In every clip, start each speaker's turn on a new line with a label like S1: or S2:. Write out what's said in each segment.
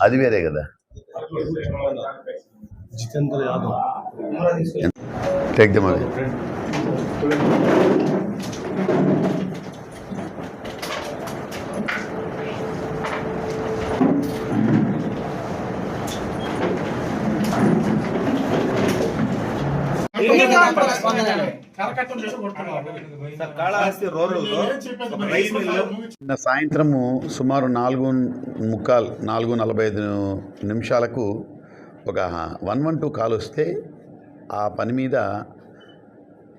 S1: అది వేరే కదా.
S2: Jitendra Yadav
S1: take them away. సాయంత్రము సుమారు 4:45 ఒక 112 కాల్ వస్తే ఆ పని మీద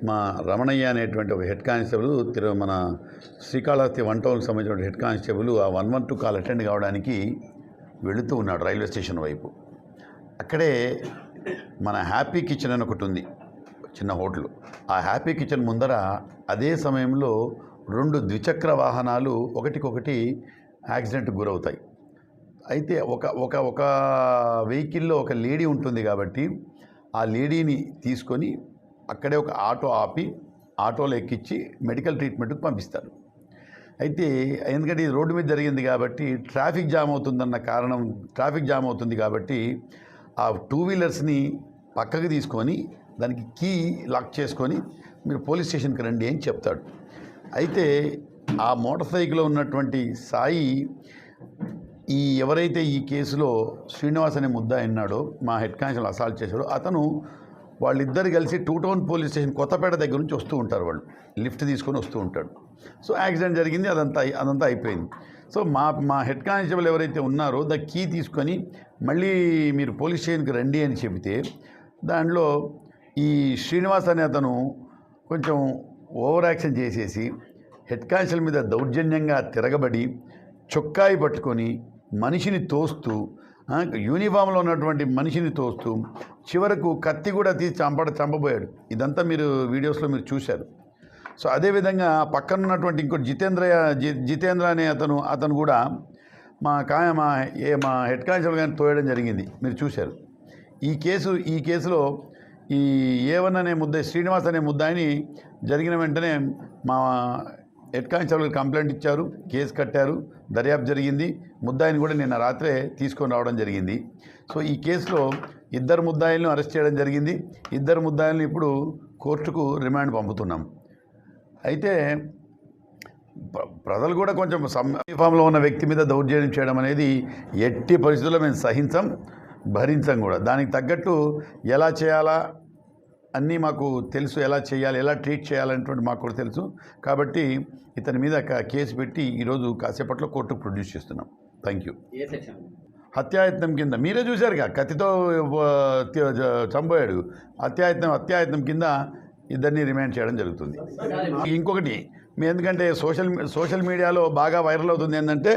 S1: మా రమణయ్య అనేటువంటి ఒక హెడ్ కానిస్టేబుల్ మన శ్రీకాళహస్తి 1 టౌన్కి సంబంధించిన హెడ్ కానిస్టేబుల్ ఆ 112 కాల్ అటెండ్ కావడానికి వెళుతూ ఉన్నాడు రైల్వే స్టేషన్ వైపు. అక్కడే మన హ్యాపీ కిచెన్ అని ఒకటి ఉంది, చిన్న హోటల్. ఆ హ్యాపీ కిచెన్ ముందర అదే సమయంలో 2 ద్విచక్ర వాహనాలు ఒకటికొకటి యాక్సిడెంట్కి గురవుతాయి. అయితే ఒక వెహికల్లో ఒక లేడీ ఉంటుంది కాబట్టి ఆ లేడీని తీసుకొని అక్కడే ఒక ఆటో ఆపి ఆటోలో ఎక్కించి మెడికల్ ట్రీట్మెంట్కి పంపిస్తారు. అయితే ఎందుకంటే ఇది రోడ్డు మీద జరిగింది కాబట్టి ట్రాఫిక్ జామ్ అవుతుంది కాబట్టి ఆ 2 వీలర్స్ని పక్కకి తీసుకొని దానికి కీ లాక్ చేసుకొని మీరు పోలీస్ స్టేషన్కి రండి అని చెప్తాడు. అయితే ఆ మోటార్ సైకిల్లో ఉన్నటువంటి సాయి ఎవరైతే ఈ కేసులో శ్రీనివాస్ అనే ముద్దాయి ఉన్నాడో, మా హెడ్ కానిస్టేబుల్ అసాల్ట్ చేశాడో, అతను వాళ్ళిద్దరు కలిసి 2 టౌన్ పోలీస్ స్టేషన్ కొత్తపేట దగ్గర నుంచి వస్తూ ఉంటారు. వాళ్ళు లిఫ్ట్ తీసుకొని వస్తూ ఉంటాడు. సో యాక్సిడెంట్ జరిగింది, అదంతా అయిపోయింది. సో మా హెడ్ కానిస్టేబుల్ ఎవరైతే ఉన్నారో ద కీ తీసుకొని మళ్ళీ మీరు పోలీస్ స్టేషన్కి రండి అని చెబితే దాంట్లో ఈ శ్రీనివాస్ అనే అతను కొంచెం ఓవర్ యాక్షన్ చేసేసి హెడ్ కానిస్టేబుల్ మీద దౌర్జన్యంగా తిరగబడి చొక్కాయి పట్టుకొని మనిషిని తోస్తూ, యూనిఫామ్లో ఉన్నటువంటి మనిషిని తోస్తూ చివరకు కత్తి కూడా తీసి చంపబోయాడు. ఇదంతా మీరు వీడియోస్లో మీరు చూశారు. సో అదేవిధంగా పక్కన ఉన్నటువంటి ఇంకోటి జితేంద్ర అనే అతను కూడా మా హెడ్ కానిస్టేబుల్ గారిని తోయడం జరిగింది, మీరు చూశారు. ఈ కేసులో ఈ A1 అనే ముద్దాయి శ్రీనివాస్ అనే ముద్దాయిని జరిగిన వెంటనే మా హెడ్ కానిస్టేబుల్ కంప్లైంట్ ఇచ్చారు, కేసు కట్టారు, దర్యాప్తు జరిగింది. ముద్దాయిని కూడా నిన్న రాత్రే తీసుకొని రావడం జరిగింది. సో ఈ కేసులో 2 ముద్దాయిలను అరెస్ట్ చేయడం జరిగింది. 2 ముద్దాయిలను ఇప్పుడు కోర్టుకు రిమాండ్ పంపుతున్నాం. అయితే ప్రజలు కూడా కొంచెం యూనిఫామ్లో ఉన్న వ్యక్తి మీద దౌర్జన్యం చేయడం అనేది ఎట్టి పరిస్థితుల్లో మేము భరించం కూడా. దానికి తగ్గట్టు ఎలా చేయాలా అన్నీ మాకు తెలుసు, ఎలా చేయాలి, ఎలా ట్రీట్ చేయాలనేటువంటి మాకు కూడా తెలుసు. కాబట్టి ఇతని మీద కేసు పెట్టి ఈరోజు కాసేపట్లో కోర్టుకు ప్రొడ్యూస్ చేస్తున్నాం. Thank you. హత్యాయత్నం కింద మీరే చూశారుగా, కత్తితో చంపోయాడు. హత్యాయత్నం కింద 2 రిమాండ్ చేయడం జరుగుతుంది. ఇంకొకటి, ఎందుకంటే సోషల్ మీడియాలో బాగా వైరల్ అవుతుంది ఏంటంటే